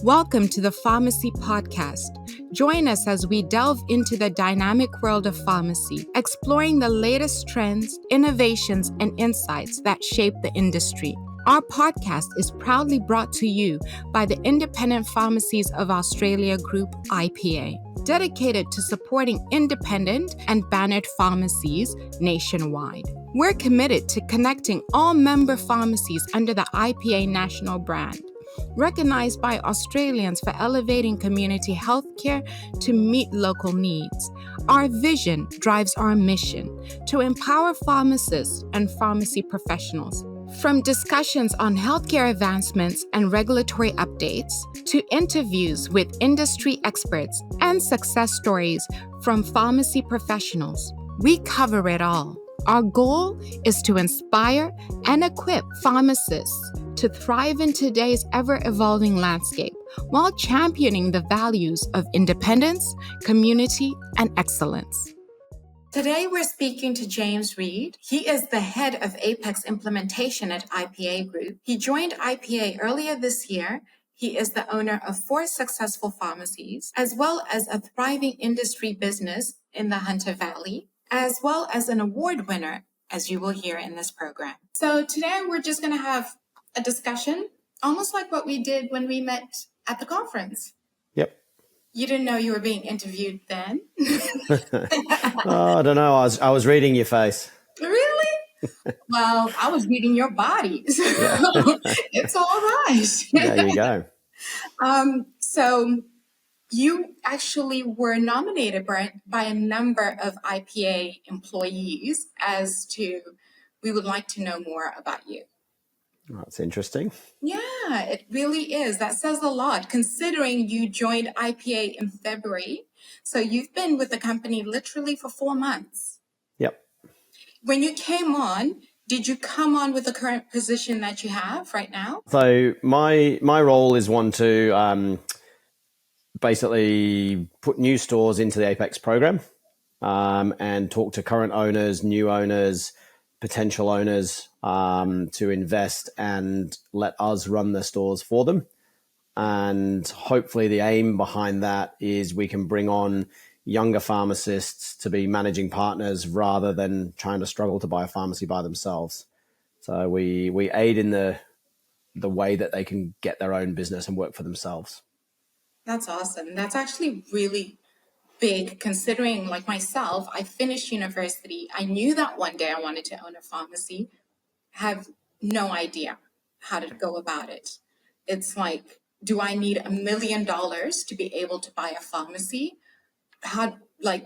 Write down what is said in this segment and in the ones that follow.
Welcome to the Pharmacy Podcast. Join us as we delve into the dynamic world of pharmacy, exploring the latest trends, innovations, and insights that shape the industry. Our podcast is proudly brought to you by the Independent Pharmacies of Australia Group, IPA, dedicated to supporting independent and bannered pharmacies nationwide. We're committed to connecting all member pharmacies under the IPA national brand, recognized by Australians for elevating community healthcare to meet local needs. Our vision drives our mission to empower pharmacists and pharmacy professionals. From discussions on healthcare advancements and regulatory updates to interviews with industry experts and success stories from pharmacy professionals, we cover it all. Our goal is to inspire and equip pharmacists to thrive in today's ever-evolving landscape while championing the values of independence, community, and excellence. Today, we're speaking to James Reid. He is the head of Apex implementation at IPA Group. He joined IPA earlier this year. He is the owner of 4 successful pharmacies, as well as a thriving industry business in the Hunter Valley, as well as an award winner, as you will hear in this program. So today, we're just going to have a discussion, almost like what we did when we met at the conference. Yep. You didn't know you were being interviewed then? Oh, I don't know. I was reading your face. Really? Well, I was reading your body. So it's all right. There you go. So you actually were nominated by a number of IPA employees as to, we would like to know more about you. That's interesting. Yeah, it really is. That says a lot considering you joined IPA in February. So you've been with the company literally for 4 months. Yep. When you came on, did you come on with the current position that you have right now? So my role is one to basically put new stores into the Apex program and talk to current owners, new owners, potential owners to invest and let us run the stores for them. And hopefully the aim behind that is we can bring on younger pharmacists to be managing partners rather than trying to struggle to buy a pharmacy by themselves. So we aid in the way that they can get their own business and work for themselves. That's awesome. That's actually really big considering, like myself, I finished university. I knew that one day I wanted to own a pharmacy, have no idea how to go about it. It's like, do I need $1 million to be able to buy a pharmacy? How do I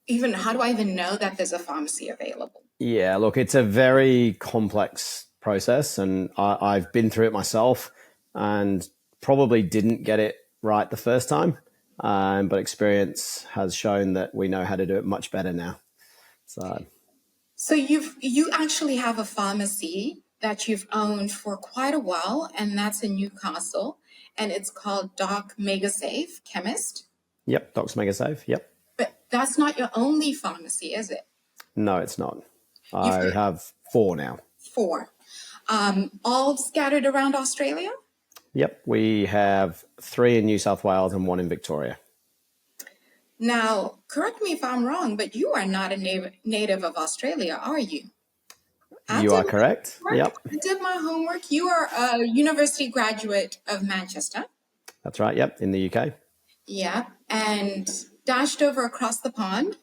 even know that there's a pharmacy available? Yeah, look, it's a very complex process, and I've been through it myself and probably didn't get it right the first time. But experience has shown that we know how to do it much better now. So you actually have a pharmacy that you've owned for quite a while, and that's in Newcastle, and it's called Doc Megasafe Chemist. Yep, Doc's Megasafe. Yep. But that's not your only pharmacy, is it? No, it's not. I have 4 now. 4. All scattered around Australia? Yep, we have 3 in New South Wales and 1 in Victoria. Now, correct me if I'm wrong, but you are not a native of Australia, are you? You are correct. Yep. I did my homework. You are a university graduate of Manchester. That's right. Yep, in the UK. Yeah, and dashed over across the pond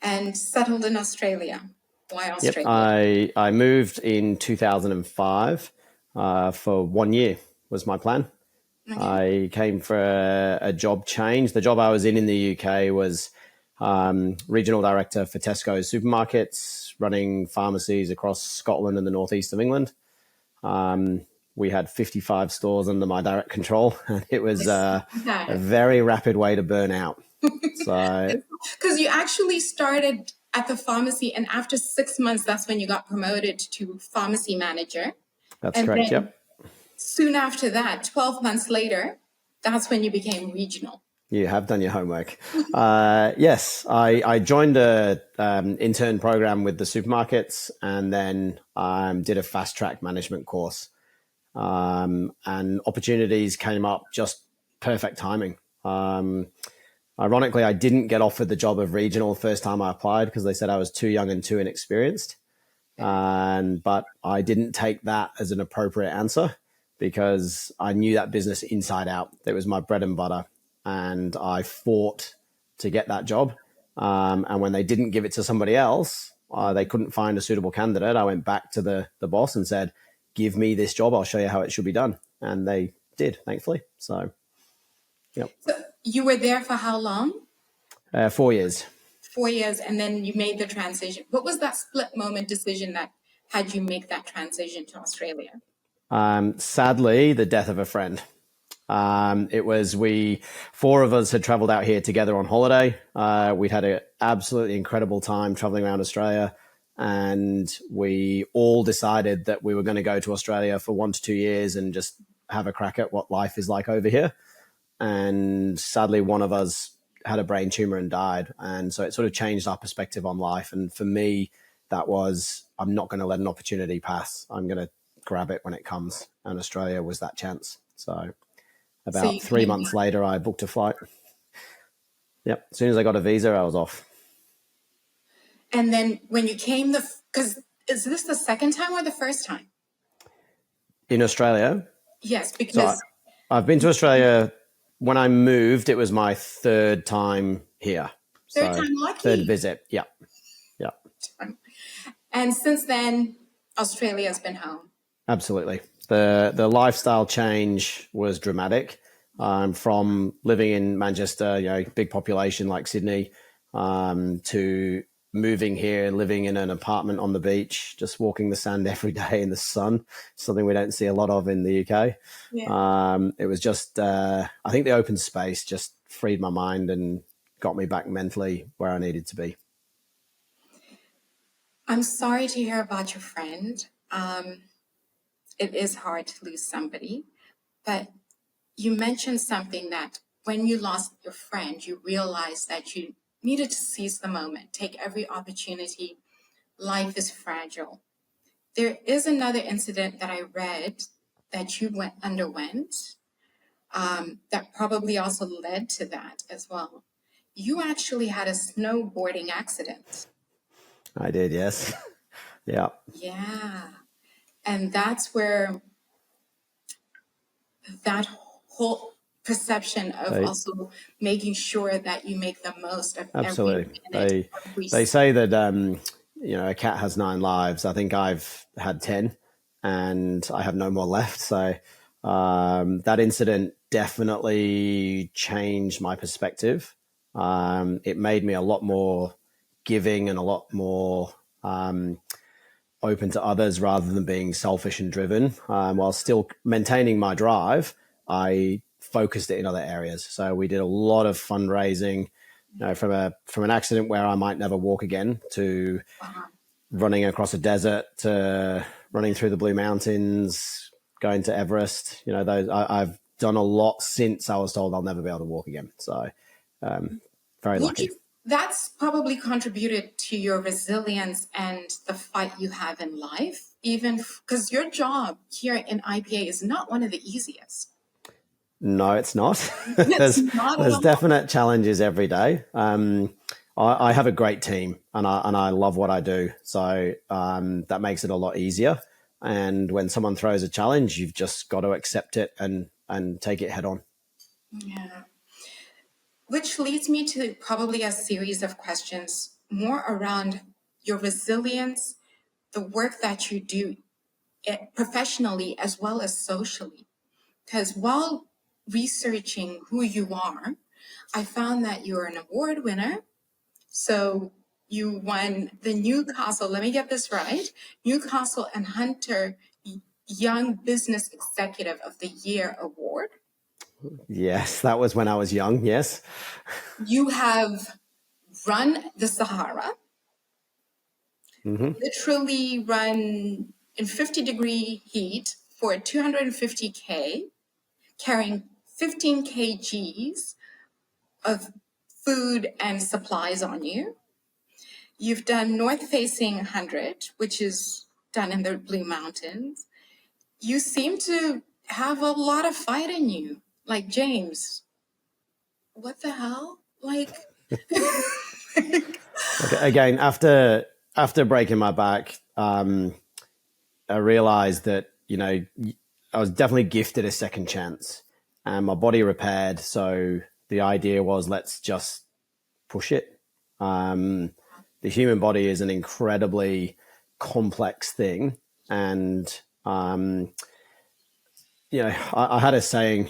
and settled in Australia. Why Australia? Yep, I moved in 2005 for 1 year was my plan. Okay. I came for a job change. The job I was in the UK was regional director for Tesco's supermarkets, running pharmacies across Scotland and the northeast of England. We had 55 stores under my direct control, and it was a very rapid way to burn out. So, because you actually started at the pharmacy, and after 6 months, that's when you got promoted to pharmacy manager. That's correct. Yep. Soon after that, 12 months later, that's when you became regional. You have done your homework. Yes, I joined a intern program with the supermarkets, and then did a fast track management course. and opportunities came up, just perfect timing. Ironically, I didn't get offered the job of regional the first time I applied because they said I was too young and too inexperienced. But I didn't take that as an appropriate answer because I knew that business inside out. It was my bread and butter, and I fought to get that job. And when they didn't give it to somebody else, they couldn't find a suitable candidate. I went back to the boss and said, "Give me this job. I'll show you how it should be done." And they did, thankfully. So, yep. So you were there for how long? 4 years. 4 years, and then you made the transition. What was that split moment decision that had you make that transition to Australia? Sadly, the death of a friend. It was four of us had traveled out here together on holiday. We'd had an absolutely incredible time traveling around Australia, and we all decided that we were going to go to Australia for 1 to 2 years and just have a crack at what life is like over here. And sadly, one of us had a brain tumor and died. And so it sort of changed our perspective on life. And for me, that was, I'm not going to let an opportunity pass. I'm going to grab it when it comes. And Australia was that chance. So about 3 months later, I booked a flight. Yep. As soon as I got a visa, I was off. And then when you came, because is this the second time or the first time? In Australia? Yes, because... So I've been to Australia. When I moved, it was my third time here. Third time lucky. Third visit. Yeah. Yeah. And since then, Australia has been home. Absolutely. The lifestyle change was dramatic. From living in Manchester, big population like Sydney, to moving here, living in an apartment on the beach, just walking the sand every day in the sun, something we don't see a lot of in the UK. Yeah. It was just, I think the open space just freed my mind and got me back mentally where I needed to be. I'm sorry to hear about your friend. It is hard to lose somebody, but you mentioned something that when you lost your friend, you realized that you needed to seize the moment, take every opportunity. Life is fragile. There is another incident that I read that you underwent that probably also led to that as well. You actually had a snowboarding accident. I did, yes. Yeah. Yeah. And that's where that whole perception of also making sure that you make the most of absolutely. Every minute. They say that a cat has 9 lives. I think I've had 10, and I have no more left. So that incident definitely changed my perspective. It made me a lot more giving and a lot more open to others rather than being selfish and driven. While still maintaining my drive, I focused it in other areas. So we did a lot of fundraising, from an accident where I might never walk again to running across a desert to running through the Blue Mountains, going to Everest. I've done a lot since I was told I'll never be able to walk again. So very lucky. That's probably contributed to your resilience and the fight you have in life, even because your job here in IPA is not one of the easiest. No, it's not. There's definite challenges every day. I have a great team, and I love what I do. So that makes it a lot easier. And when someone throws a challenge, you've just got to accept it and take it head on. Yeah. Which leads me to probably a series of questions more around your resilience, the work that you do professionally as well as socially. Because while researching who you are, I found that you're an award winner. So you won the Newcastle, let me get this right, Newcastle and Hunter Young Business Executive of the Year Award. Yes, that was when I was young, yes. You have run the Sahara, literally run in 50-degree heat for 250K, carrying 15 kgs of food and supplies on you. You've done North Facing 100, which is done in the Blue Mountains. You seem to have a lot of fight in you. Like, James, what the hell? Like, Again, after breaking my back, I realized that, I was definitely gifted a second chance and my body repaired. So the idea was, let's just push it. The human body is an incredibly complex thing. And, I had a saying,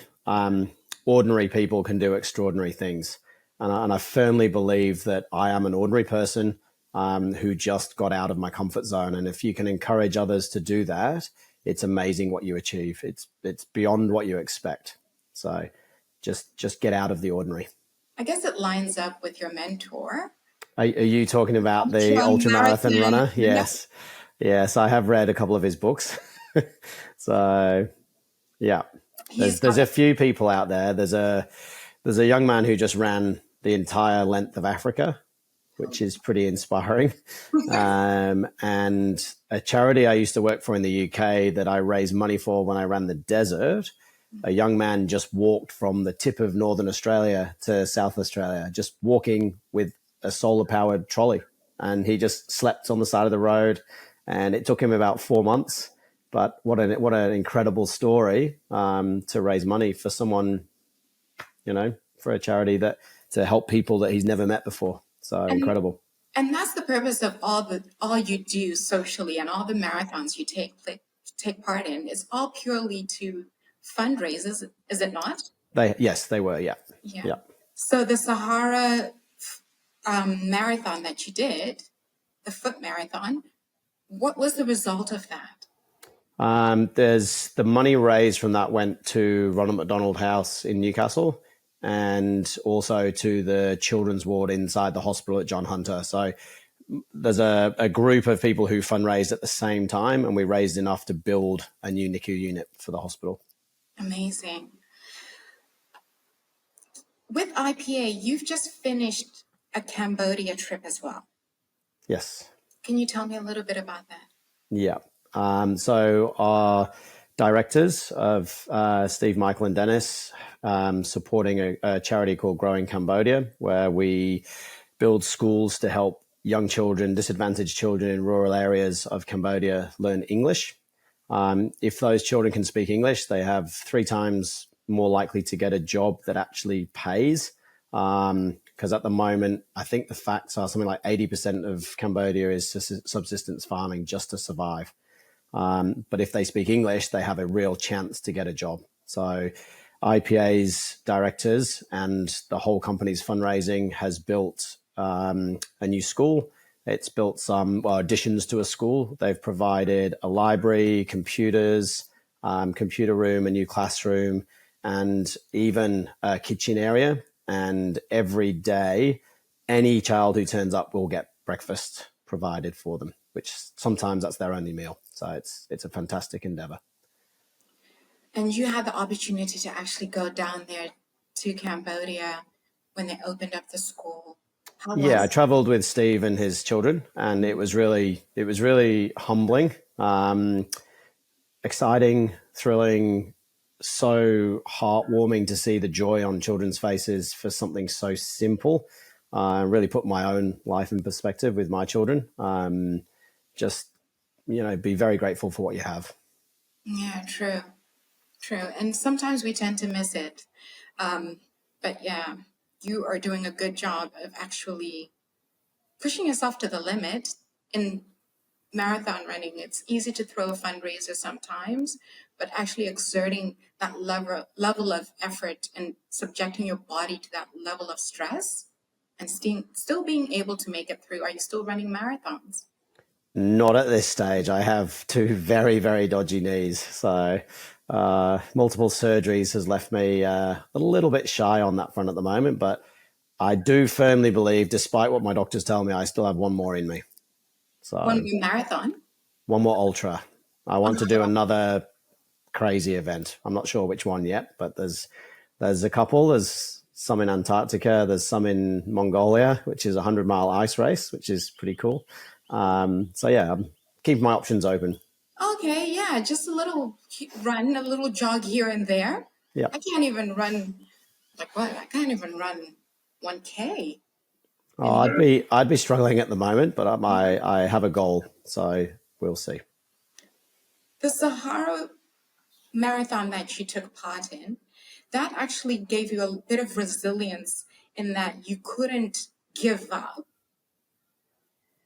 ordinary people can do extraordinary things. And I firmly believe that I am an ordinary person who just got out of my comfort zone. And if you can encourage others to do that, it's amazing what you achieve. It's beyond what you expect. So just get out of the ordinary. I guess it lines up with your mentor. Are you talking about the ultra marathon runner? Yes. Yes, I have read a couple of his books. So, yeah. There's a few people out there. There's a young man who just ran the entire length of Africa, which is pretty inspiring. And a charity I used to work for in the UK that I raised money for when I ran the desert, a young man just walked from the tip of Northern Australia to South Australia, just walking with a solar powered trolley. And he just slept on the side of the road. And it took him about 4 months. But what an incredible story to raise money for someone, for a charity to help people that he's never met before. So incredible. And that's the purpose of all you do socially and all the marathons you take part in. It's all purely to fundraise, is it not? Yes, they were. Yeah. So the Sahara marathon that you did, the foot marathon, what was the result of that? There's the money raised from that went to Ronald McDonald House in Newcastle and also to the children's ward inside the hospital at John Hunter. So there's a group of people who fundraised at the same time, and we raised enough to build a new NICU unit for the hospital. Amazing. With IPA, you've just finished a Cambodia trip as well. Yes. Can you tell me a little bit about that? Yeah. So our directors of Steve, Michael, and Dennis supporting a charity called Growing Cambodia, where we build schools to help young children, disadvantaged children in rural areas of Cambodia learn English. If those children can speak English, they have 3 times more likely to get a job that actually pays. Because at the moment, I think the facts are something like 80% of Cambodia is subsistence farming just to survive. But if they speak English, they have a real chance to get a job. So IPA's directors and the whole company's fundraising has built a new school. It's built some additions to a school. They've provided a library, computers, computer room, a new classroom, and even a kitchen area. And every day, any child who turns up will get breakfast provided for them, which sometimes that's their only meal. So it's a fantastic endeavor. And you had the opportunity to actually go down there to Cambodia when they opened up the school. I traveled with Steve and his children, and it was really humbling, exciting, thrilling, so heartwarming to see the joy on children's faces for something so simple. Really put my own life in perspective with my children. Be very grateful for what you have. Yeah, true. And sometimes we tend to miss it. But yeah, you are doing a good job of actually pushing yourself to the limit. In marathon running, it's easy to throw a fundraiser sometimes, but actually exerting that level of effort and subjecting your body to that level of stress and still being able to make it through. Are you still running marathons? Not at this stage. I have 2 very, very dodgy knees. So multiple surgeries has left me a little bit shy on that front at the moment. But I do firmly believe, despite what my doctors tell me, I still have one more in me. So one more marathon? One more ultra. I want to do another crazy event. I'm not sure which one yet, but there's a couple. There's some in Antarctica. There's some in Mongolia, which is a 100-mile ice race, which is pretty cool. I'm keeping my options open. Okay, yeah, just a little run, a little jog here and there. Yeah. I can't even run, like what? I can't even run 1K. Oh, And you're I'd be struggling at the moment, but I have a goal, so we'll see. the Sahara marathon that you took part in, that actually gave you a bit of resilience in that you couldn't give up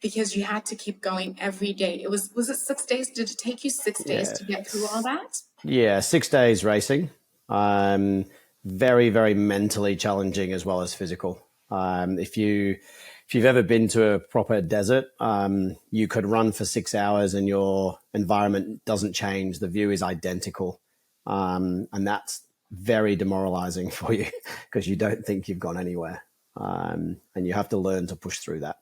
because you had to keep going every day. Was it 6 days? Did it take you 6 days Yeah. to get through all that? Yeah, 6 days racing. Very, very mentally challenging as well as physical. If you've ever been to a proper desert, you could run for 6 hours and your environment doesn't change. The view is identical, and that's very demoralizing for you because you don't think you've gone anywhere, and you have to learn to push through that.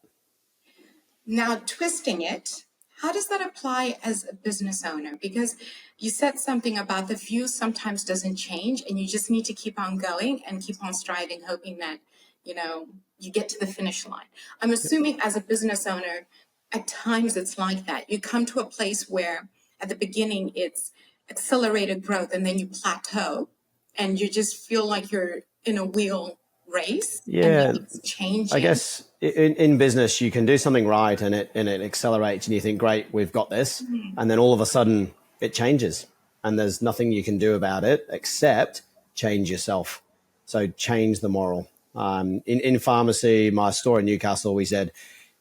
Now, twisting it, how does that apply as a business owner? Because you said something about the view sometimes doesn't change and you just need to keep on going and keep on striving, hoping that, you get to the finish line. I'm assuming as a business owner, at times it's like that. You come to a place where at the beginning it's accelerated growth and then you plateau and you just feel like you're in a wheel race and Yeah, nothing's I changing. guess in business you can do something right and it accelerates and you think, great, we've got this, and then all of a sudden it changes and there's nothing you can do about it except change yourself. So change the moral. In pharmacy, my store in Newcastle, we said,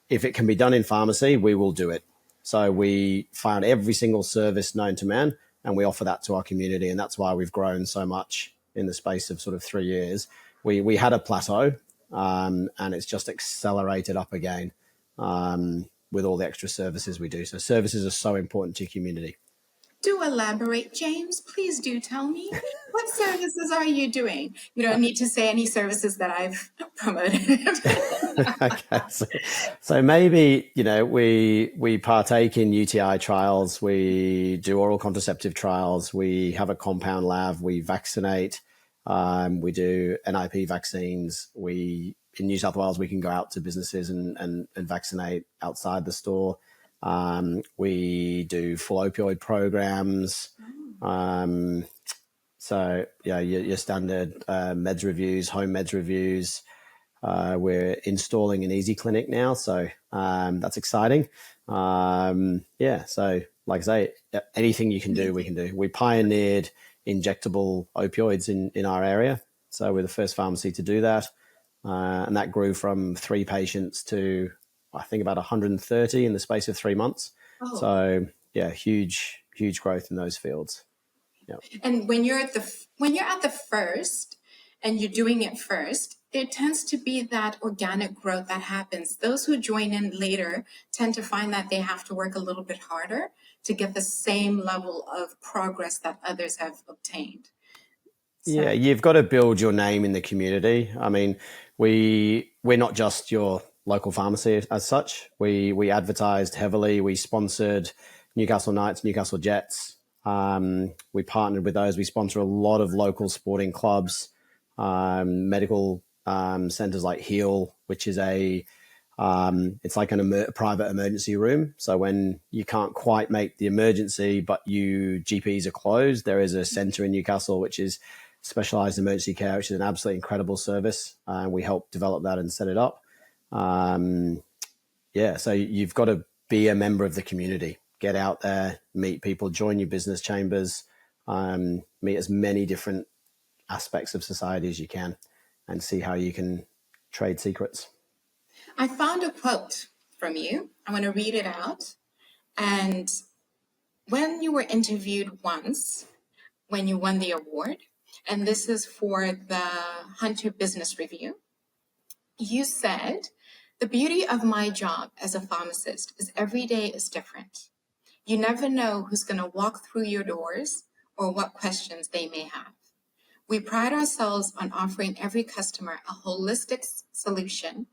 if it can be done in pharmacy, we will do it. So we found every single service known to man and we offer that to our community. And that's why we've grown so much in the space of sort of 3 years. We had a plateau, and it's just accelerated up again, with all the extra services we do. So services are so important to your community. Do elaborate, James. Please do tell me. What services are you doing? You don't need to say any services that I've promoted. Okay, so maybe we partake in UTI trials, we do oral contraceptive trials, we have a compound lab, we vaccinate, we do NIP vaccines. We in New South Wales we can go out to businesses and vaccinate outside the store. We do full opioid programs. So yeah, your standard meds reviews, home meds reviews. We're installing an easy clinic now, so that's exciting. Yeah, so like I say, anything you can do, we can do. We pioneered injectable opioids in our area, so we're the first pharmacy to do that, and that grew from 3 patients to I think about 130 in the space of 3 months. Oh, So yeah, huge growth in those fields. Yeah. and when you're at the first and you're doing it first, there tends to be that organic growth that happens. Those who join in later tend to find that they have to work a little bit harder to get the same level of progress that others have obtained. Yeah, So, you've got to build your name in the community. I mean, we're not just your local pharmacy as such. We advertised heavily. We sponsored Newcastle Knights, Newcastle Jets. We partnered with those. We sponsor a lot of local sporting clubs, medical centres like Heal, which is it's like a private emergency room. So when you can't quite make the emergency, but GPs are closed, there is a centre in Newcastle which is specialised emergency care, which is an absolutely incredible service. We helped develop that and set it up. Yeah, so you've got to be a member of the community. Get out there, meet people, join your business chambers, meet as many different aspects of society as you can, and see how you can trade secrets. I found a quote from you. I want to read it out. And when you were interviewed once, when you won the award, and this is for the Hunter Business Review, you said, "The beauty of my job as a pharmacist is every day is different. You never know who's going to walk through your doors or what questions they may have. We pride ourselves on offering every customer a holistic solution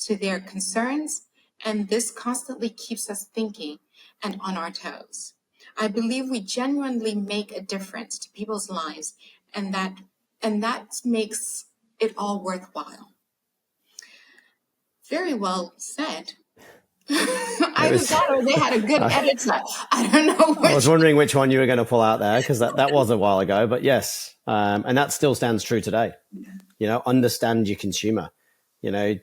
to their concerns, and this constantly keeps us thinking and on our toes. I believe we genuinely make a difference to people's lives, and that makes it all worthwhile." Very well said. Either that or they had a good editor. I don't know I was which. wondering which one you were going to pull out there, because that was a while ago. But yes, and that still stands true today. Understand your consumer.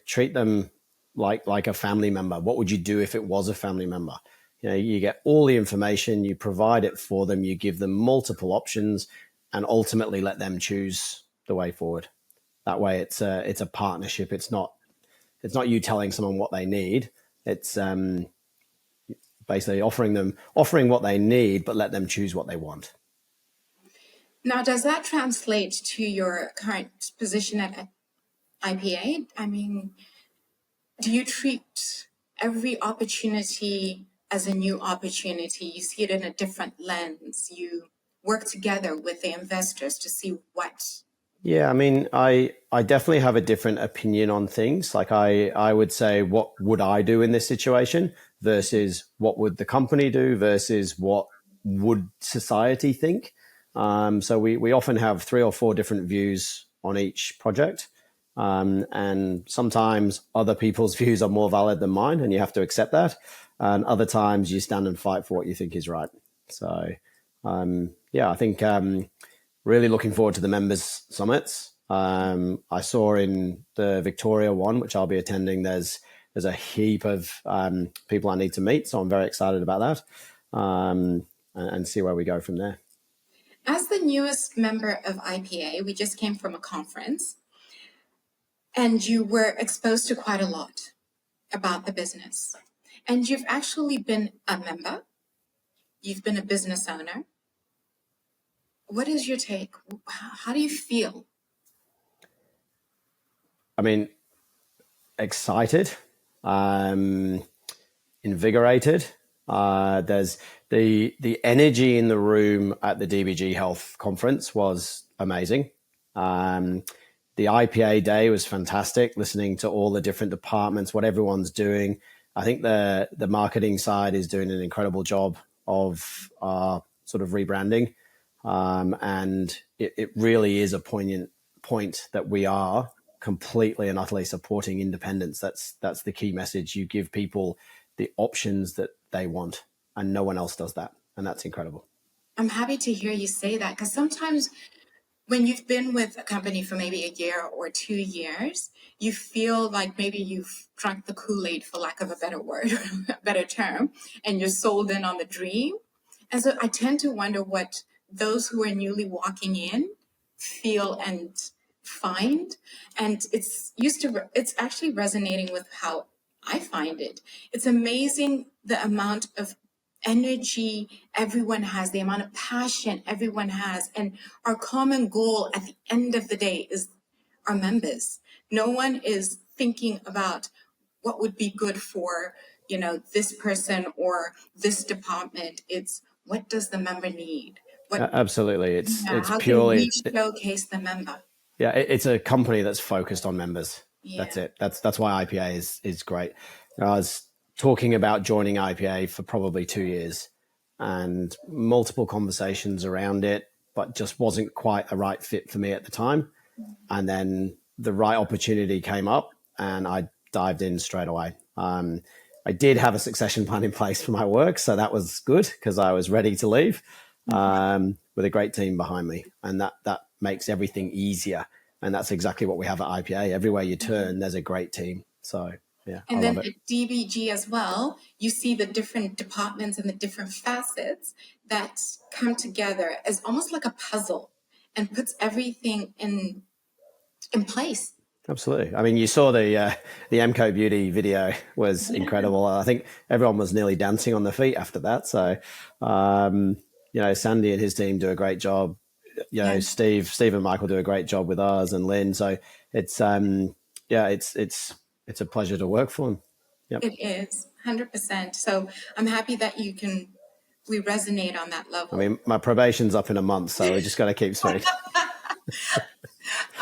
Treat them like a family member. What would you do if it was a family member? You get all the information, you provide it for them, you give them multiple options, and ultimately let them choose the way forward. That way, it's a partnership. It's not you telling someone what they need. It's basically offering what they need, but let them choose what they want. Now, does that translate to your current position at IPA? I mean, do you treat every opportunity as a new opportunity? You see it in a different lens. You work together with the investors to see what. Yeah, I mean, I definitely have a different opinion on things. Like I would say, what would I do in this situation versus what would the company do versus what would society think? So we often have 3 or 4 different views on each project. And sometimes other people's views are more valid than mine, and you have to accept that. And other times you stand and fight for what you think is right. So, I think really looking forward to the members summits. I saw in the Victoria one, which I'll be attending, there's a heap of people I need to meet. So I'm very excited about that, and see where we go from there. As the newest member of IPA, we just came from a conference, and you were exposed to quite a lot about the business. And you've actually been a member, you've been a business owner. What is your take? How do you feel? I mean, excited, invigorated. There's the energy in the room at the DBG Health conference was amazing. The IPA day was fantastic, listening to all the different departments, what everyone's doing. I think the marketing side is doing an incredible job of sort of rebranding. And it really is a poignant point that we are completely and utterly supporting independence. That's the key message. You give people the options that they want, and no one else does that. And that's incredible. I'm happy to hear you say that, because sometimes when you've been with a company for maybe a year or 2 years, you feel like maybe you've drunk the Kool-Aid, for lack of a better word, a better term, and you're sold in on the dream. And so I tend to wonder what those who are newly walking in feel and find. And it's actually resonating with how I find it. It's amazing the amount of energy everyone has, the amount of passion everyone has. And our common goal at the end of the day is our members. No one is thinking about what would be good for, this person or this department. It's what does the member need? Absolutely. It's How can purely, we showcase the member? yeah, it's a company that's focused on members. Yeah. That's it. That's why IPA is great. I was talking about joining IPA for probably 2 years, and multiple conversations around it, but just wasn't quite a right fit for me at the time. And then the right opportunity came up, and I dived in straight away. I did have a succession plan in place for my work, so that was good because I was ready to leave, with a great team behind me, and that makes everything easier. And that's exactly what we have at IPA. Everywhere you turn, there's a great team. So yeah, And I then love it. at DBG as well, you see the different departments and the different facets that come together as almost like a puzzle and puts everything in place. Absolutely. I mean, you saw the MCO Beauty video was incredible. I think everyone was nearly dancing on their feet after that. So, Sandy and his team do a great job. Steve and Michael do a great job with ours, and Lynn. So it's it's a pleasure to work for them. Yep. It is 100%. So I'm happy that we resonate on that level. I mean, my probation's up in a month, so we just got to keep speed.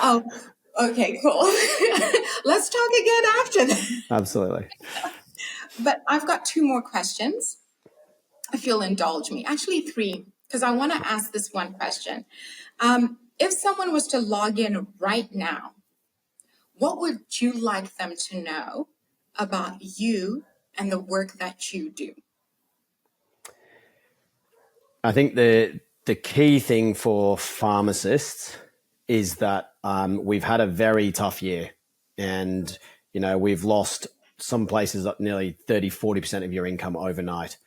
Oh, okay, cool. Let's talk again after that. Absolutely. But I've got 2 more questions, if you'll indulge me. Actually, 3, because I want to ask this one question. If someone was to log in right now, what would you like them to know about you and the work that you do? I think the key thing for pharmacists is that we've had a very tough year, and we've lost some places up nearly 30-40% of your income overnight,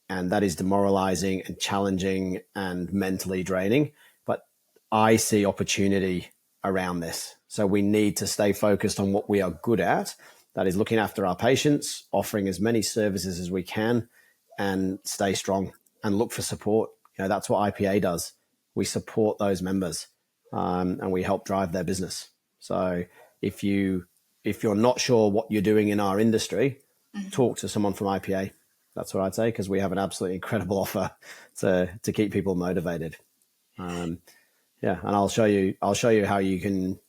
and that is demoralizing and challenging and mentally draining. But I see opportunity around this, so we need to stay focused on what we are good at, that is looking after our patients, offering as many services as we can, and stay strong and look for support. That's what IPA does. We support those members, and we help drive their business. So if you're not sure what you're doing in our industry, talk to someone from IPA. That's what I'd say, because we have an absolutely incredible offer to keep people motivated. And I'll show you how you can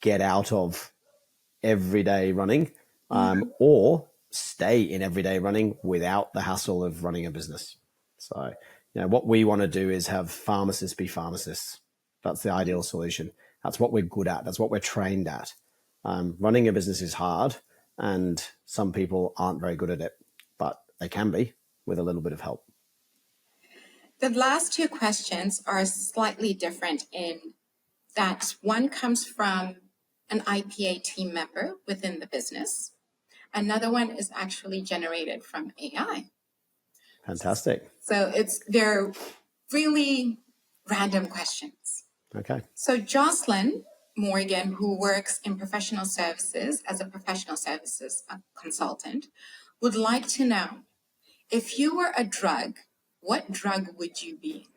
get out of everyday running, or stay in everyday running without the hassle of running a business. So, what we want to do is have pharmacists be pharmacists. That's the ideal solution. That's what we're good at. That's what we're trained at. Running a business is hard, and some people aren't very good at it, but they can be with a little bit of help. The last two questions are slightly different in that one comes from an IPA team member within the business. Another one is actually generated from AI. Fantastic. So they're really random questions. Okay. So Jocelyn Morgan, who works in professional services as a professional services consultant, would like to know, if you were a drug, what drug would you be?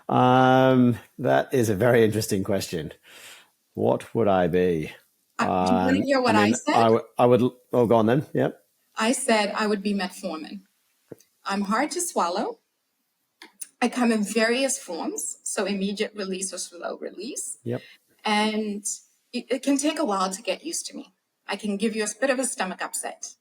That is a very interesting question. What would I be? Do you want to hear what I said? I would. Oh, go on then. Yep. I said I would be metformin. I'm hard to swallow. I come in various forms, so immediate release or slow release. Yep. And it can take a while to get used to me. I can give you a bit of a stomach upset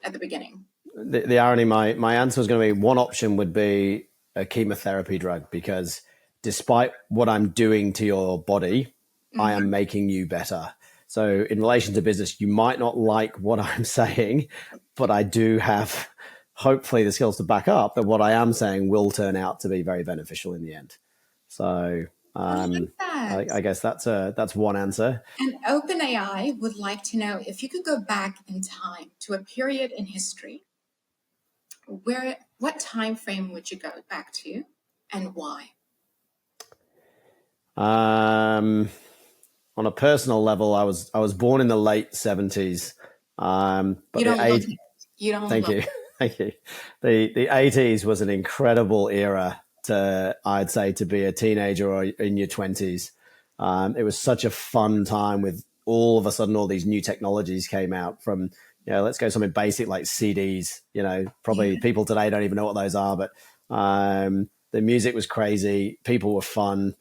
at the beginning. The irony, my answer was going to be, one option would be a chemotherapy drug, because despite what I'm doing to your body, I am making you better. So in relation to business, you might not like what I'm saying, but I do have hopefully the skills to back up that what I am saying will turn out to be very beneficial in the end. So I guess that's one answer. And OpenAI would like to know, if you could go back in time to a period in history, what time frame would you go back to, and why? On a personal level, I was born in the late 70s. But you don't look it. You don't. Thank you. Thank you. The 80s was an incredible era I'd say, to be a teenager or in your 20s. It was such a fun time, with all of a sudden all these new technologies came out, from, let's go something basic like CDs. Probably people today don't even know what those are, but the music was crazy. People were fun.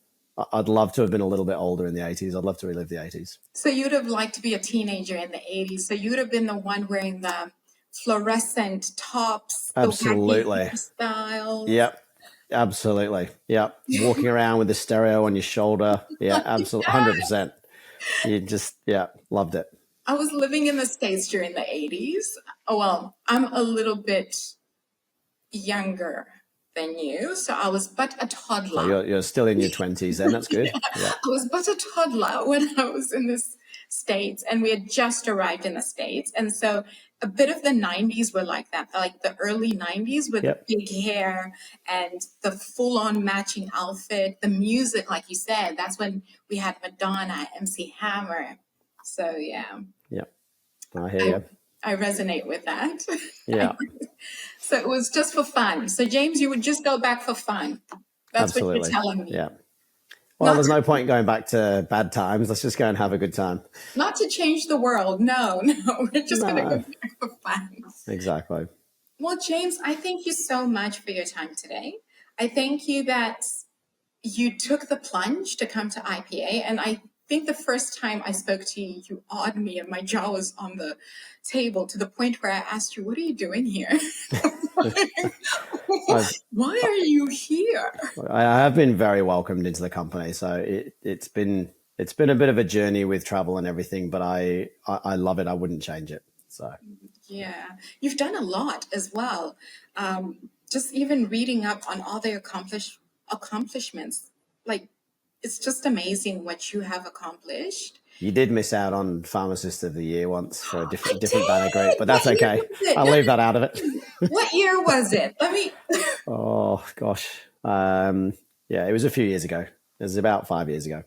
I'd love to have been a little bit older in the 80s. I'd love to relive the 80s. So you'd have liked to be a teenager in the 80s. So you'd have been the one wearing the fluorescent tops, absolutely, the styles. Yep, absolutely. Yep, walking around with the stereo on your shoulder. Yeah, absolutely, 100%. You just, loved it. I was living in the States during the 80s. Oh, well, I'm a little bit younger than you, so I was but a toddler. So you're still in your 20s then. That's good. Yeah. I was but a toddler when I was in the States, and we had just arrived in the States. And so a bit of the 90s were like that, like the early 90s with big hair and the full-on matching outfit, the music, like you said. That's when we had Madonna, MC Hammer. So, yeah. Yep. I hear you. I resonate with that. Yeah. So it was just for fun. So, James, you would just go back for fun. That's absolutely what you're telling me. Yeah. Well, there's no point in going back to bad times. Let's just go and have a good time. Not to change the world. No. We're just going to go back for fun. Exactly. Well, James, I thank you so much for your time today. I thank you that you took the plunge to come to IPA. And I think the first time I spoke to you, you awed me and my jaw was on the table, to the point where I asked you, what are you doing here? Why are you here? I have been very welcomed into the company. So it's been it's been a bit of a journey with travel and everything, but I love it. I wouldn't change it. So Yeah, you've done a lot as well. Just even reading up on all the accomplishments, like it's just amazing what you have accomplished. you did miss out on Pharmacist of the Year once for a I different banner group, did. but What that's year okay. was it? I'll No, leave that out of it. what year was it? Let me. Oh gosh, yeah, it was a few years ago. It was about 5 years ago.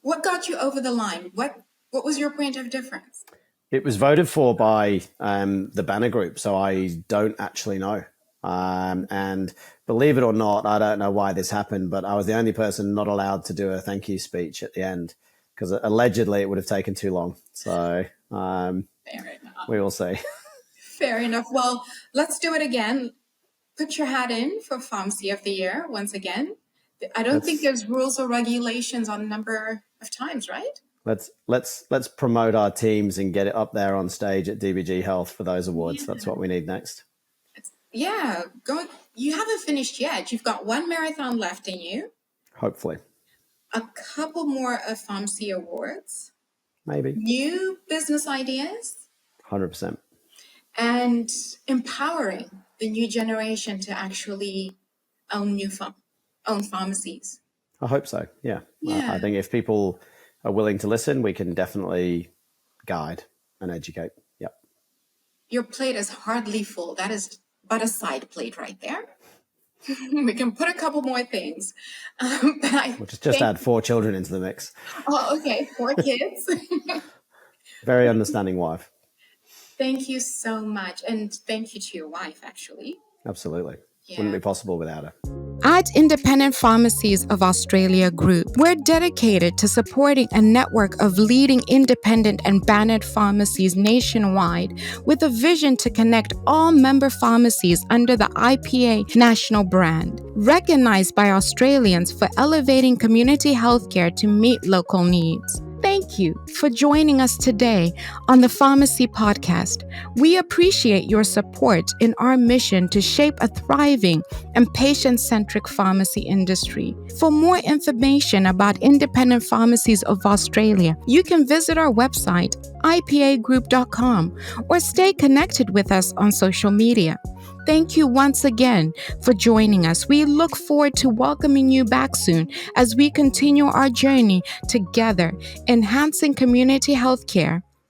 What got you over the line? What was your point of difference? It was voted for by the banner group, so I don't actually know. And believe it or not, I don't know why this happened, but I was the only person not allowed to do a thank you speech at the end because allegedly it would have taken too long. So Fair enough. we will see. Fair enough. Well, let's do it again. Put your hat in for Pharmacy of the Year once again. I don't think there's rules or regulations on number of times, right? Let's promote our teams and get it up there on stage at DBG Health for those awards. Yeah. That's what we need next. Yeah, go. You haven't finished yet. You've got one marathon left in you. Hopefully, A couple more of Pharmacy awards. maybe New business ideas. 100%. And empowering the new generation to actually own own pharmacies. I hope so. Yeah. Yeah. I think if people are willing to listen, we can definitely guide and educate. Yep. Your plate is hardly full. That is but a side plate right there. We can put a couple more things. We'll just add 4 children into the mix. Oh, okay. 4 kids. Very understanding wife. Thank you so much. And thank you to your wife, actually. Absolutely. Yeah. Wouldn't be possible without her. At Independent Pharmacies of Australia Group, we're dedicated to supporting a network of leading independent and bannered pharmacies nationwide with a vision to connect all member pharmacies under the IPA national brand, recognized by Australians for elevating community healthcare to meet local needs. Thank you for joining us today on the Pharmacy Podcast. We appreciate your support in our mission to shape a thriving and patient-centric pharmacy industry. For more information about Independent Pharmacies of Australia, you can visit our website, ipagroup.com, or stay connected with us on social media. Thank you once again for joining us. We look forward to welcoming you back soon as we continue our journey together, enhancing community healthcare